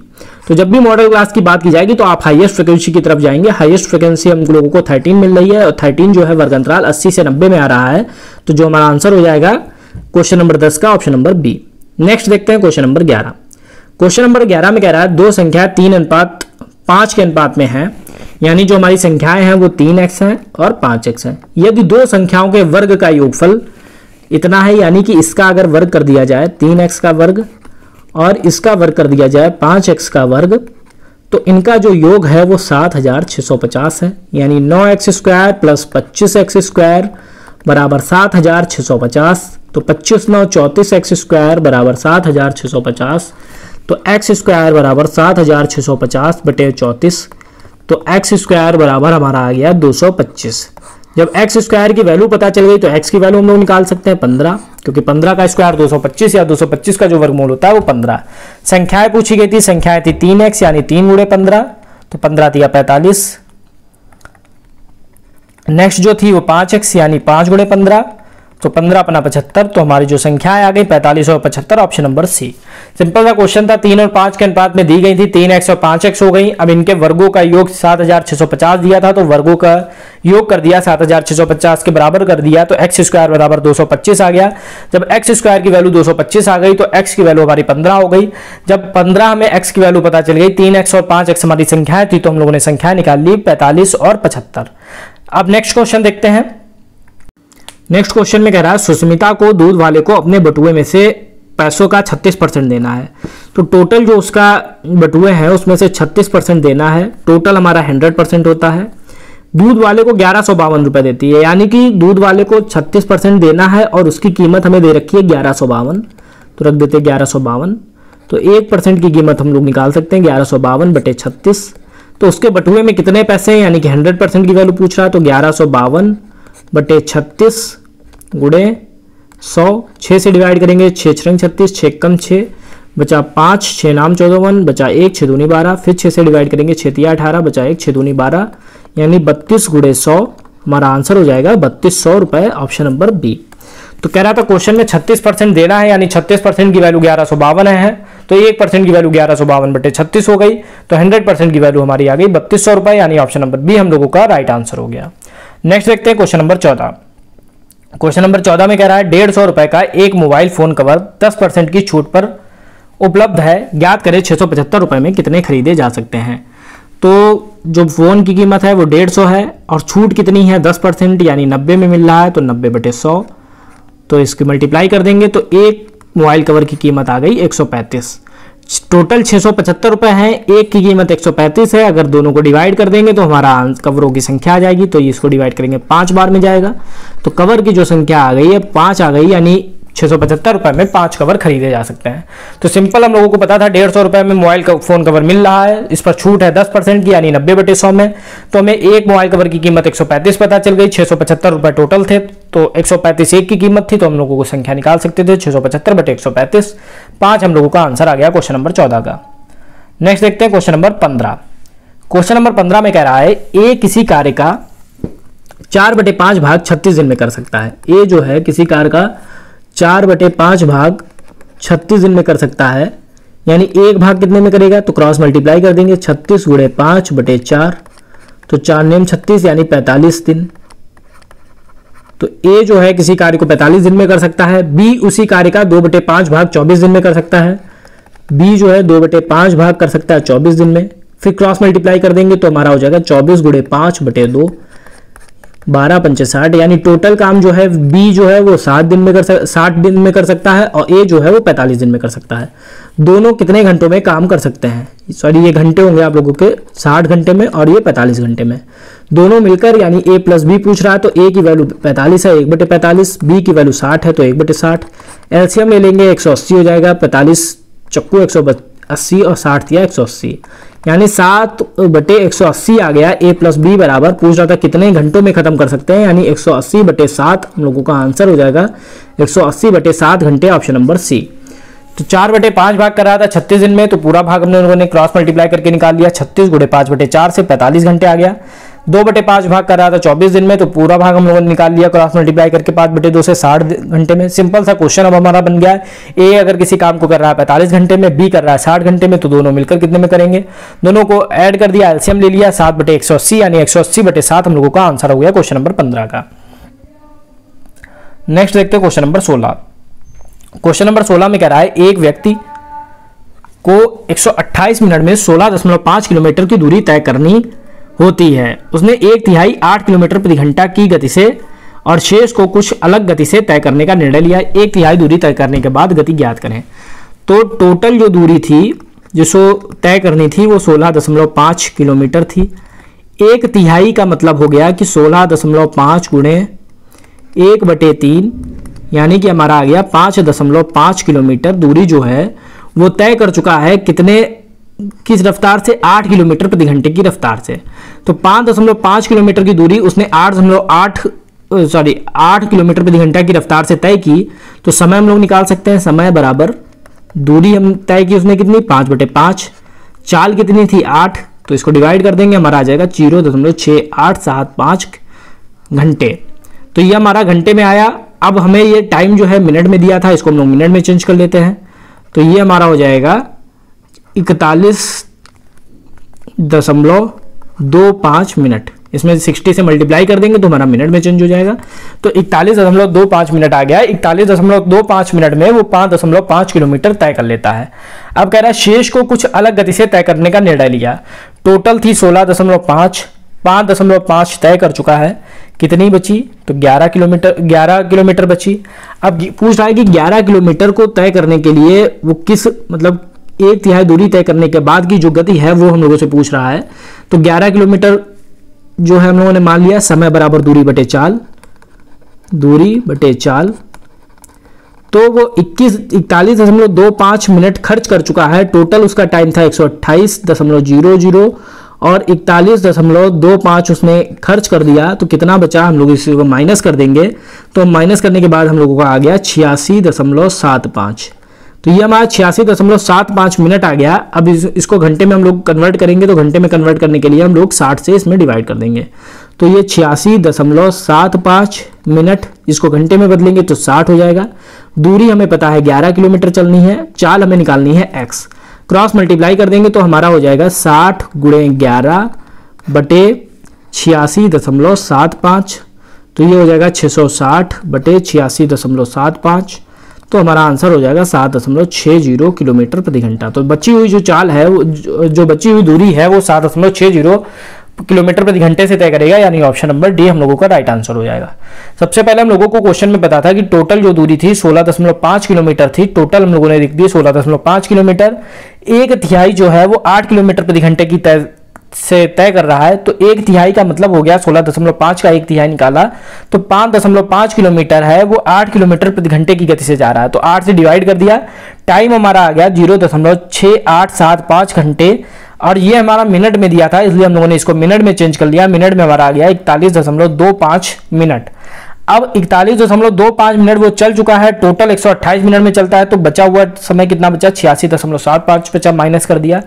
तो जब भी मॉडल क्लास की बात की जाएगी तो आप हाईएस्ट फ्रीक्वेंसी की तरफ जाएंगे। हाईएस्ट फ्रीक्वेंसी हम लोगों को 13 मिल रही है और 13 जो है वर्ग अंतराल 80 से 90 में आ रहा है। तो जो हमारा आंसर हो जाएगा क्वेश्चन नंबर 10 का ऑप्शन नंबर बी। नेक्स्ट देखते हैं क्वेश्चन नंबर 11। क्वेश्चन नंबर 11 में कह रहा है दो संख्या 3:5 के अनुपात में है, यानी जो हमारी संख्याएं हैं वो 3x हैं और 5x हैं। यदि दो संख्याओं के वर्ग का योगफल इतना है, यानी कि इसका अगर वर्ग कर दिया जाए 3x का वर्ग और इसका वर्ग कर दिया जाए 5x का वर्ग, तो इनका जो योग है वो 7650 है। यानी 9x square plus 25x square बराबर 7650। तो 25 9 34x स्क्वायर बराबर 7650। तो x स्क्वायर बराबर 7650 बटे 34। तो x स्क्वायर बराबर हमारा आ गया 225। जब x स्क्वायर की वैल्यू पता चल गई तो x की वैल्यू हम लोग निकाल सकते हैं 15, क्योंकि 15 का स्क्वायर 225 या 225 का जो वर्गमूल होता है वो 15। संख्याएं पूछी गई थी, संख्याएं थी 3x यानी 3 गुणे 15, तो 15 दिया 45। नेक्स्ट जो थी वो 5x यानी 5 गुणे 15, तो 15 अपना 75। तो हमारी जो संख्याएं आ गई 45 और 75, ऑप्शन नंबर सी। सिंपल सा क्वेश्चन था, 3 और 5 के अनुपात में दी गई थी, 3x और 5x हो गई। अब इनके वर्गों का योग 7650 दिया था, तो वर्गों का योग कर दिया 7650 के बराबर कर दिया, तो x स्क्वायर बराबर 225 आ गया। जब x स्क्वायर की वैल्यू 225 आ गई तो x की वैल्यू हमारी 15 हो गई। जब 15 हमें x की वैल्यू पता चल गई, 3x और 5x हमारी संख्याएं थी, तो हम लोगों ने संख्या निकाल ली 45 और 75। अब नेक्स्ट क्वेश्चन देखते हैं। नेक्स्ट क्वेश्चन में कह रहा है सुष्मिता को दूध वाले को अपने बटुए में से पैसों का 36% देना है। तो टोटल जो उसका बटुए हैं उसमें से 36% देना है। टोटल हमारा 100% होता है। दूध वाले को 1152 रुपए देती है, यानी कि दूध वाले को 36% देना है और उसकी कीमत हमें दे रखी है 1152। तो रख देते 1152। तो 1% की कीमत हम लोग निकाल सकते हैं 1152 बटे 36। तो उसके बटुए में कितने पैसे हैं, यानी कि 100% की वैल्यू पूछ रहा है, तो 1152 बटे 36 गुणे 100। 6 से डिवाइड करेंगे, 6 छंग 36, 6 कम 6 बचा 5, 6 नाम 14 बचा 1, 6 दूनी 12। फिर 6 से डिवाइड करेंगे, 6 तिया 18 बचा 1, 6 दूनी 12, यानी 32 गुणे 100 हमारा आंसर हो जाएगा 3200 रुपए, ऑप्शन नंबर बी। तो कह रहा था क्वेश्चन में 36% देना है, यानी 36% की वैल्यू 1152 है, तो 1% की वैल्यू 1152 बटे 36 हो गई। तो 100% की वैल्यू हमारी आ गई 3200 रुपए, यानी ऑप्शन नंबर बी हम लोगों का राइट आंसर हो गया। नेक्स्ट देखते हैं क्वेश्चन नंबर 14। क्वेश्चन नंबर 14 में कह रहा है 150 रुपए का एक मोबाइल फोन कवर 10% की छूट पर उपलब्ध है, ज्ञात करें 675 रुपए में कितने खरीदे जा सकते हैं। तो जो फोन की कीमत है वो 150 है और छूट कितनी है 10%, यानी 90 में मिल रहा है, तो 90 बटे 100। तो इसकी मल्टीप्लाई कर देंगे तो एक मोबाइल कवर की कीमत आ गई 135। टोटल 675 रुपए हैं, एक की कीमत 135 है। अगर दोनों को डिवाइड कर देंगे तो हमारा कवरों की संख्या आ जाएगी, तो इसको डिवाइड करेंगे 5 बार में जाएगा। तो कवर की जो संख्या आ गई है 5 आ गई, यानी 675 रुपए में 5 कवर खरीदे जा सकते हैं। तो सिंपल हम लोगों को पता था 150 रुपए में मोबाइल फोन कवर मिल रहा है, इस पर छूट है 10% की, यानी 90 बटे 100 में। तो हमें एक मोबाइल कवर की कीमत 135 पता चल गई, 675 रुपए टोटल थे, तो 135 एक की कीमत थी, तो हम लोगों को संख्या निकाल सकते थे 675 बटे 135। 5 हम लोगों का आंसर आ गया क्वेश्चन नंबर 14 का। नेक्स्ट देखते हैं क्वेश्चन नंबर 15। क्वेश्चन नंबर 15 में कह रहा है ए किसी कार्य का 4/5 भाग 36 दिन में कर सकता है। ए जो है किसी कार्य का 4/5 भाग 36 दिन में कर सकता है, यानी एक भाग कितने में करेगा, तो क्रॉस मल्टीप्लाई कर देंगे 36 गुणे 5 बटे 4, तो 4 नेम 36 यानी 45 दिन। तो ए जो है किसी कार्य को 45 दिन में कर सकता है। बी उसी कार्य का 2/5 भाग 24 दिन में कर सकता है। बी जो है 2/5 भाग कर सकता है 24 दिन में। फिर क्रॉस मल्टीप्लाई कर देंगे तो हमारा हो जाएगा 24 गुणे 5 बटे 2, 12 पंचे 60, यानी टोटल काम जो है बी जो है वो 60 दिन में कर सकता है और ए जो है वो 45 दिन में कर सकता है। दोनों कितने घंटों में काम कर सकते हैं, सॉरी ये घंटे होंगे आप लोगों के 60 घंटे में और ये 45 घंटे में, दोनों मिलकर, यानी ए प्लस बी पूछ रहा है, तो ए की वैल्यू 45 है 1/45, बी की वैल्यू 60 है तो 1/60। एलसीएम ले लेंगे 180 हो जाएगा, 45 चक्कू 180 और 60 दिया 180, यानी 7/180 आ गया। ए प्लस बी बराबर पूछ रहा था कितने घंटों में खत्म कर सकते हैं, यानी 180/7 हम लोगों का आंसर हो जाएगा 180/7 घंटे, ऑप्शन नंबर सी। तो 4/5 भाग कर रहा था 36 दिन में, तो पूरा भाग हम लोगों ने क्रॉस मल्टीप्लाई करके निकाल लिया, 36 गुणे 5/4 से 45 घंटे आ गया। 2/5 भाग कर रहा था 24 दिन में, तो पूरा भाग हम लोगों ने निकाल लिया क्रॉस मल्टीप्लाई करके 5/2 से 60 घंटे में। सिंपल सा क्वेश्चन अब हमारा बन गया है, ए अगर किसी काम को कर रहा है 45 घंटे में, बी कर रहा है 60 घंटे में, तो दोनों मिलकर कितने में करेंगे, दोनों को ऐड कर दिया, एलसीएम ले लिया 7/180, यानी 180/7 हम लोगों का आंसर हो गया क्वेश्चन नंबर 15 का। नेक्स्ट देखते हैं क्वेश्चन नंबर 16। क्वेश्चन नंबर 16 में कह रहा है एक व्यक्ति को 128 मिनट में 16.5 किलोमीटर की दूरी तय करनी होती है। उसने 1/3 8 किलोमीटर प्रति घंटा की गति से और शेष को कुछ अलग गति से तय करने का निर्णय लिया। 1/3 दूरी तय करने के बाद गति ज्ञात करें। तो टोटल जो दूरी थी जिसको तय करनी थी वो 16.5 किलोमीटर थी। 1/3 का मतलब हो गया कि 16.5 गुणे 1/3 यानी कि हमारा आ गया 5.5 किलोमीटर दूरी जो है वो तय कर चुका है। किस रफ्तार से? 8 किलोमीटर प्रति घंटे की रफ्तार से। तो 5.5 किलोमीटर की दूरी उसने 8 किलोमीटर प्रति घंटा की रफ्तार से तय की। तो समय हम लोग निकाल सकते हैं। समय बराबर दूरी हम तय की उसने कितनी? 5/5। चाल कितनी थी? 8। तो इसको डिवाइड कर देंगे, हमारा आ जाएगा 0.6875 घंटे। तो ये हमारा घंटे में आया। अब हमें ये टाइम जो है मिनट में दिया था, इसको हम लोग मिनट में चेंज कर लेते हैं। तो ये हमारा हो जाएगा 41.25 मिनट। इसमें 60 से मल्टीप्लाई कर देंगे तो हमारा मिनट में चेंज हो जाएगा। तो 41.25 मिनट आ गया। 41.25 मिनट में वो 5.5 किलोमीटर तय कर लेता है। अब कह रहा है शेष को कुछ अलग गति से तय करने का निर्णय लिया। टोटल थी 16.5, 5.5 तय कर चुका है। कितनी बची? तो 11 किलोमीटर बची। अब पूछ रहा है कि 11 किलोमीटर को तय करने के लिए वो किस 1/3 दूरी तय करने के बाद की जो गति है वो हम लोगों से पूछ रहा है। तो 11 किलोमीटर जो है हम लोगों ने मान लिया समय बराबर दूरी बटे चाल। तो वो 41.25 मिनट खर्च कर चुका है। टोटल उसका टाइम था 128.00 और 41.25 उसने खर्च कर दिया। तो कितना बचा? हम लोग इसको माइनस कर देंगे। तो माइनस करने के बाद हम लोगों का आ गया 86.75। तो ये हमारा 86.75 मिनट आ गया। अब इसको घंटे में हम लोग कन्वर्ट करेंगे। तो घंटे में कन्वर्ट करने के लिए हम लोग 60 से इसमें डिवाइड कर देंगे। तो ये 86.75 मिनट, इसको घंटे में बदलेंगे तो 60 हो जाएगा। दूरी हमें पता है 11 किलोमीटर चलनी है। चाल हमें निकालनी है x। क्रॉस मल्टीप्लाई कर देंगे तो हमारा हो जाएगा 60 गुणे 11 बटे 86.75। तो ये हो जाएगा 660 बटे 86.75। तो हमारा आंसर हो जाएगा 7.60 किलोमीटर प्रति घंटा। तो बची हुई जो चाल है, जो बची हुई दूरी है वो 7.60 किलोमीटर प्रति घंटे से तय करेगा, यानी ऑप्शन नंबर डी हम लोगों का राइट आंसर हो जाएगा। सबसे पहले हम लोगों को क्वेश्चन में पता था कि टोटल जो दूरी थी 16.5 किलोमीटर थी। टोटल हम लोगों ने लिख दी 16.5 किलोमीटर। 1/3 जो है वो 8 किलोमीटर प्रति घंटे की से तय कर रहा है। तो 1/3 का मतलब हो गया 16.5 का 1/3 निकाला तो 5.5 किलोमीटर है वो 8 किलोमीटर प्रति घंटे की गति से जा रहा है। तो 8 से डिवाइड कर दिया। टाइम हमारा आ गया 0.6875 घंटे और ये हमारा मिनट में दिया था, इसलिए हम लोगों ने इसको मिनट में चेंज कर लिया। मिनट में हमारा आ गया 41.25 मिनट। अब 41.25 मिनट वो चल चुका है। टोटल 128 मिनट में चलता है। तो बचा हुआ समय कितना बचा? 86.75 बचा, माइनस कर दिया।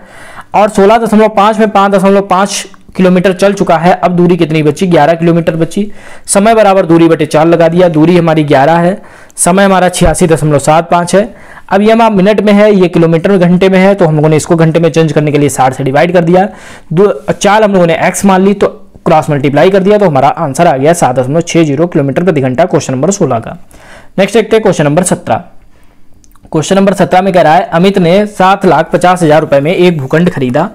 और 16.5 में 5.5 किलोमीटर चल चुका है। अब दूरी कितनी बची? 11 किलोमीटर बची। समय बराबर दूरी बटे 4 लगा दिया। दूरी हमारी 11 है, समय हमारा 86.75 है। अब ये हमारा मिनट में है, ये किलोमीटर घंटे में है। तो हम लोगों ने इसको घंटे में चेंज करने के लिए 60 से डिवाइड कर दिया। चाल हम लोगों ने x मान ली तो क्रॉस मल्टीप्लाई कर दिया। तो हमारा आंसर आ गया 7.60 किलोमीटर प्रति घंटा क्वेश्चन नंबर 16 का। नेक्स्ट देखते हैं क्वेश्चन नंबर 17। क्वेश्चन नंबर 17 में कह रहा है अमित ने 7,50,000 रुपए में एक भूखंड खरीदा।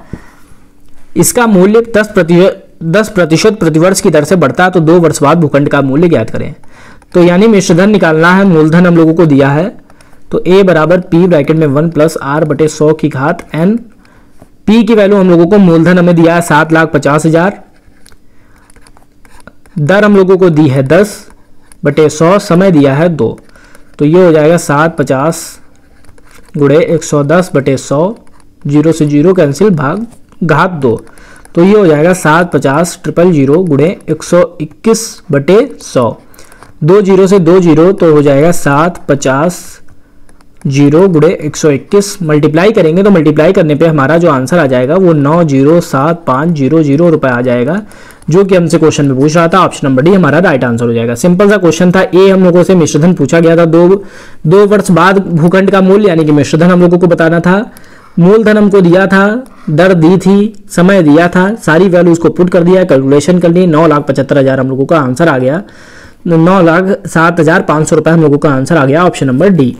इसका मूल्य 10% प्रतिवर्ष की दर से बढ़ता है। तो 2 वर्ष बाद भूखंड का मूल्य ज्ञात करें। तो यानी मिश्रधन निकालना है। मूलधन हम लोगों को दिया है। तो a बराबर p ब्रैकेट में 1 + r बटे 100 की घात n। p की वैल्यू हम लोगों को मूलधन हमें दिया है 7,50,000। दर हम लोगों को दी है 10 बटे 100, समय दिया है 2। तो ये हो जाएगा 750 गुणे 110 बटे 100, 0 से 0 कैंसिल, भाग घात 2। तो ये हो जाएगा 750,000 गुणे 121 बटे 100, 2 0 से 2 0, तो हो जाएगा 750 गुणे 121। मल्टीप्लाई करेंगे तो मल्टीप्लाई करने पे हमारा जो आंसर आ जाएगा वो 907500 रुपए आ जाएगा, जो कि हमसे क्वेश्चन में पूछ रहा था। ऑप्शन नंबर डी हमारा राइट आंसर हो जाएगा। सिंपल सा क्वेश्चन था। ए हम लोगों से मिश्रधन पूछा गया था। दो वर्ष बाद भूखंड का मूल्य यानी कि मिश्रधन हम लोगों को बताना था। मूलधन हमको दिया था, दर दी थी, समय दिया था, सारी वैल्यू उसको पुट कर दिया, कैलकुलेशन कर ली। 9,75,000 हम लोगों का आंसर आ गया। 9,07,500 रुपए हम लोगों का आंसर आ गया, ऑप्शन नंबर डी।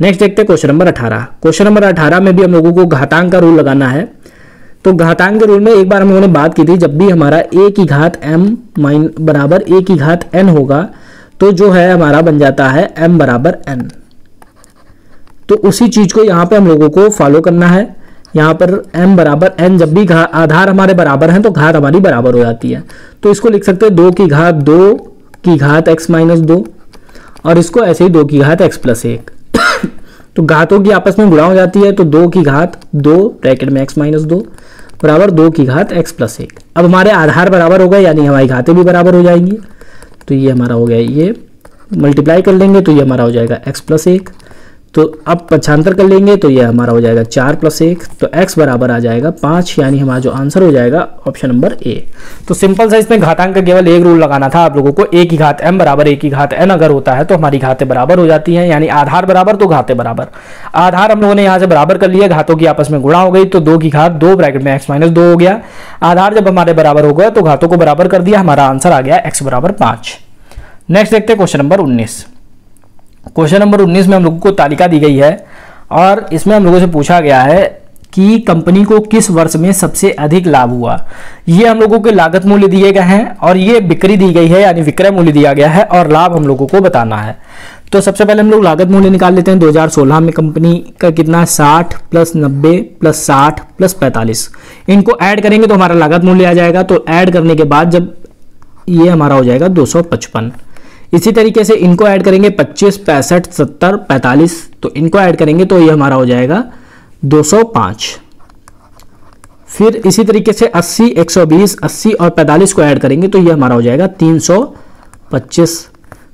नेक्स्ट देखते हैं क्वेश्चन नंबर 18। क्वेश्चन नंबर 18 में भी हम लोगों को घातांक का रूल लगाना है। तो घातांक के रूल में एक बार हम लोगों ने बात की थी, जब भी हमारा a की घात m बराबर a की घात n होगा तो जो है हमारा बन जाता है m बराबर n। तो उसी चीज को यहाँ पे हम लोगों को फॉलो करना है। यहाँ पर m बराबर n, जब भी आधार हमारे बराबर हैं तो घात हमारी बराबर हो जाती है। तो इसको लिख सकते हैं 2 की घात 2 की घात x माइनस 2, और इसको ऐसे ही 2 की घात x प्लस 1। तो घातों की आपस में गुणा हो जाती है, तो 2 की घात 2 ब्रैकेट में x माइनस 2 बराबर 2 की घात x प्लस 1। अब हमारे आधार बराबर हो गए, यानी हमारी घातें भी बराबर हो जाएंगी। तो ये हमारा हो गया, ये मल्टीप्लाई कर लेंगे तो ये हमारा हो जाएगा x प्लस 1। तो अब पक्षांतर कर लेंगे तो ये हमारा हो जाएगा 4 प्लस 1, तो x बराबर आ जाएगा 5, यानी हमारा जो आंसर हो जाएगा ऑप्शन नंबर ए। तो सिंपल सा इसमें घातांक का केवल एक रूल लगाना था आप लोगों को, a की घात m बराबर a की घात n अगर होता है तो हमारी घातें बराबर हो जाती हैं, यानी आधार बराबर तो घातें बराबर। आधार हम लोगों ने यहाँ से बराबर कर लिया, घातों की आपस में गुणा हो गई, तो 2 की घात 2 ब्रैकेट में x माइनस 2 हो गया। आधार जब हमारे बराबर हो गए तो घातों को बराबर कर दिया, हमारा आंसर आ गया x बराबर 5। नेक्स्ट देखते हैं क्वेश्चन नंबर 19। क्वेश्चन नंबर 19 में हम लोगों को तालिका दी गई है और इसमें हम लोगों से पूछा गया है कि कंपनी को किस वर्ष में सबसे अधिक लाभ हुआ। ये हम लोगों के लागत मूल्य दिए गए हैं और ये बिक्री दी गई है, यानी विक्रय मूल्य दिया गया है, और लाभ हम लोगों को बताना है। तो सबसे पहले हम लोग लागत मूल्य निकाल लेते हैं। 2016 में कंपनी का कितना, 60 प्लस 90 प्लस 60 प्लस 45, इनको ऐड करेंगे तो हमारा लागत मूल्य आ जाएगा। तो ऐड करने के बाद जब ये हमारा हो जाएगा 255। इसी तरीके से इनको ऐड करेंगे 25 65 70 45, तो इनको ऐड करेंगे तो ये हमारा हो जाएगा 205। फिर इसी तरीके से 80 120 80 और 45 को ऐड करेंगे तो ये हमारा हो जाएगा 325।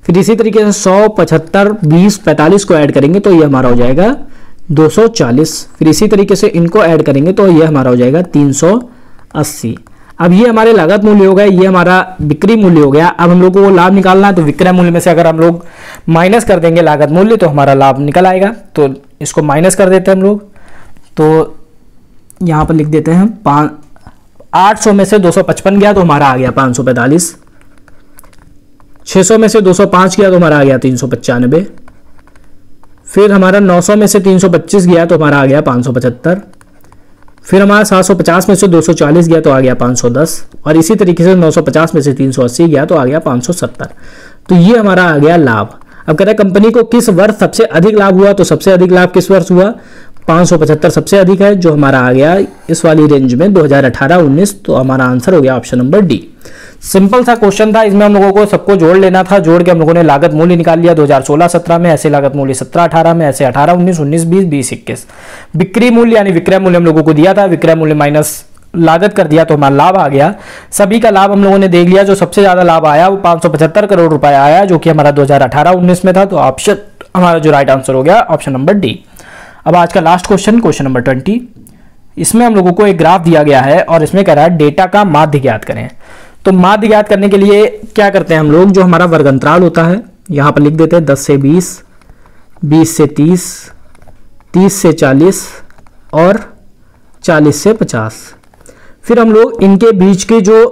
फिर इसी तरीके से 100 75 20 45 को ऐड करेंगे तो ये हमारा हो जाएगा 240। फिर इसी तरीके से इनको ऐड करेंगे तो ये हमारा हो जाएगा 380। अब ये हमारे लागत मूल्य हो गए, ये हमारा बिक्री मूल्य हो गया। अब हम लोग को लाभ निकालना है, तो विक्रय मूल्य में से अगर हम लोग माइनस कर देंगे लागत मूल्य तो हमारा लाभ निकल आएगा। तो इसको माइनस कर देते हैं हम लोग, तो यहाँ पर लिख देते हैं 800 में से 255 गया तो हमारा आ गया 545। 600 में से 205 गया तो हमारा आ गया 395। फिर हमारा 900 में से 325 गया तो हमारा आ गया 575। फिर हमारा 750 में से 240 गया तो आ गया 510, और इसी तरीके से 950 में से 380 गया तो आ गया 570। तो ये हमारा आ गया लाभ। अब कहते हैं कंपनी को किस वर्ष सबसे अधिक लाभ हुआ, तो सबसे अधिक लाभ किस वर्ष हुआ, 575 सबसे अधिक है, जो हमारा आ गया इस वाली रेंज में 2018-19। तो हमारा आंसर हो गया ऑप्शन नंबर डी। सिंपल सा क्वेश्चन था, इसमें हम लोगों को सबको जोड़ लेना था। जोड़ के हम लोगों ने लागत मूल्य निकाल लिया 2016-17 में, ऐसे लागत मूल्य 17-18 में, ऐसे 18-19 19-20 20-21। बिक्री मूल्य यानी विक्रय मूल्य हम लोगों को दिया था, विक्रय मूल्य माइनस लागत कर दिया तो हमारा लाभ आ गया। सभी का लाभ हम लोगों ने देख लिया। जो सबसे ज्यादा लाभ आया वो 575 करोड़ रुपए आया, जो कि हमारा 2018-19 में था। तो ऑप्शन हमारा जो राइट आंसर हो गया ऑप्शन नंबर डी। अब आज का लास्ट क्वेश्चन, क्वेश्चन नंबर 20। इसमें हम लोगों को एक ग्राफ दिया गया है और इसमें कह रहा है डेटा का माध्य ज्ञात करें। तो माध्य ज्ञात करने के लिए क्या करते हैं हम लोग, जो हमारा वर्ग अंतराल होता है यहाँ पर लिख देते हैं 10 से 20, 20 से 30, 30 से 40 और 40 से 50। फिर हम लोग इनके बीच के जो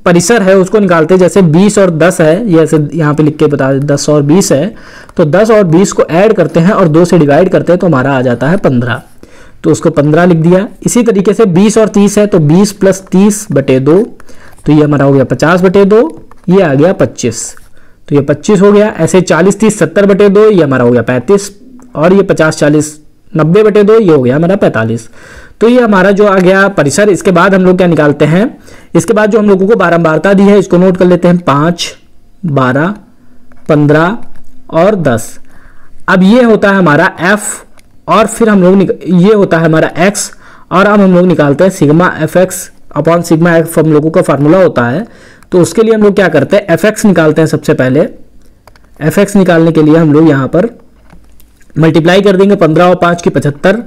परिसर है उसको निकालते हैं। जैसे 20 और 10 है, जैसे यहाँ पे लिख के बता 10 और 20 है, तो 10 और 20 को ऐड करते हैं और 2 से डिवाइड करते हैं तो हमारा आ जाता है 15। तो उसको 15 लिख दिया। इसी तरीके से 20 और 30 है, तो 20 प्लस 30 बटे 2, तो ये हमारा हो गया 50 बटे 2, ये आ गया 25, तो ये 25 हो गया। ऐसे 40 30 70 बटे 2, ये हमारा हो गया 35, और ये 50 40 90 बटे 2, ये हो गया हमारा 45। तो ये हमारा जो आ गया परिसर। इसके बाद हम लोग क्या निकालते हैं, इसके बाद जो हम लोगों को बारंबारता दी है इसको नोट कर लेते हैं, 5 12 15 और 10। अब ये होता है हमारा f, और फिर हम लोग ये होता है हमारा x, और अब हम लोग निकालते हैं sigma fx upon sigma f। हम लोगों का फार्मूला होता है, तो उसके लिए हम लोग क्या करते हैं, fx निकालते हैं। सबसे पहले fx निकालने के लिए हम लोग यहाँ पर मल्टीप्लाई कर देंगे, 15 और 5 की 75,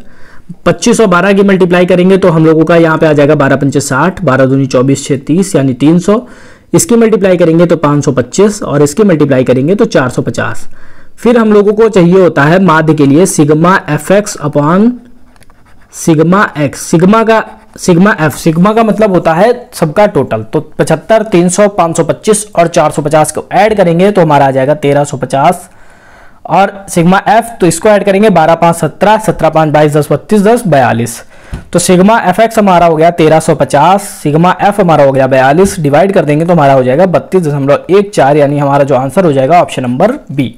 25 और 12 की मल्टीप्लाई करेंगे तो हम लोगों का यहाँ पे आ जाएगा 12 पंचे 60, 12 दूनी 24 6 30 यानी 300। इसकी मल्टीप्लाई करेंगे तो 525, और इसकी मल्टीप्लाई करेंगे तो 450। फिर हम लोगों को चाहिए होता है माध्य के लिए sigma fx upon sigma x। Sigma f, sigma का मतलब होता है सबका टोटल। तो 75 300 525 और 450 को ऐड करेंगे तो हमारा आ जाएगा 1350, और सिग्मा f तो इसको ऐड करेंगे 12 5 17 17 5 22 10 32 10 42। तो सिग्मा एफ एक्स हमारा हो गया 1350, सिग्मा एफ हमारा हो गया 42, डिवाइड कर देंगे तो हमारा हो जाएगा 32.14, यानी हमारा जो आंसर हो जाएगा ऑप्शन नंबर बी।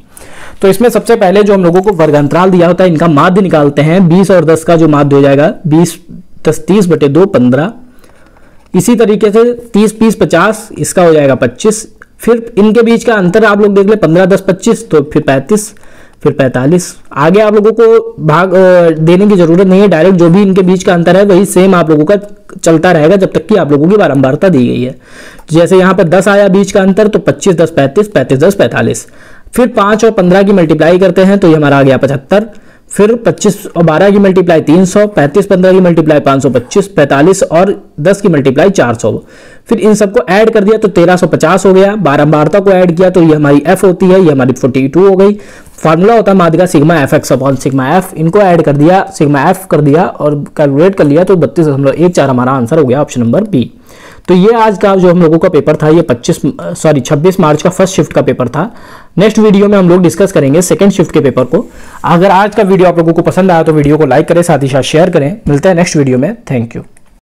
तो इसमें सबसे पहले जो हम लोगों को वर्गांतराल दिया होता है इनका माध्य निकालते हैं। 20 और 10 का जो माध्य हो जाएगा 20 10 30/2 15। इसी तरीके से 30 20 50 इसका हो जाएगा 25। फिर इनके बीच का अंतर आप लोग देख ले 15 10 25, तो फिर 35, फिर 45। आगे आप लोगों को भाग देने की जरूरत नहीं है, डायरेक्ट जो भी इनके बीच का अंतर है वही सेम आप लोगों का चलता रहेगा जब तक कि आप लोगों की बारंबारता दी गई है। जैसे यहाँ पर 10 आया बीच का अंतर, तो 25 10 35, 35 10 45। फिर 5 और 15 की मल्टीप्लाई करते हैं तो ये हमारा आ गया 75। फिर 25 और 12 की मल्टीप्लाई 300, 35 15 की मल्टीप्लाई 525, 45 और 10 की मल्टीप्लाई 400। फिर इन सबको ऐड कर दिया तो 1350 हो गया। बारंबारता को ऐड किया तो ये हमारी एफ होती है, ये हमारी 42 हो गई। फार्मूला होता है माध्य का sigma F x upon sigma F, इनको ऐड कर दिया, सिग्मा एफ कर दिया और कैलकुलेट कर लिया तो 32.14 हमारा आंसर हो गया ऑप्शन नंबर बी। तो ये आज का जो हम लोगों का पेपर था ये 26 मार्च का फर्स्ट शिफ्ट का पेपर था। नेक्स्ट वीडियो में हम लोग डिस्कस करेंगे सेकंड शिफ्ट के पेपर को। अगर आज का वीडियो आप लोगों को पसंद आया तो वीडियो को लाइक करें, साथ ही साथ शेयर करें। मिलते हैं नेक्स्ट वीडियो में। Thank you.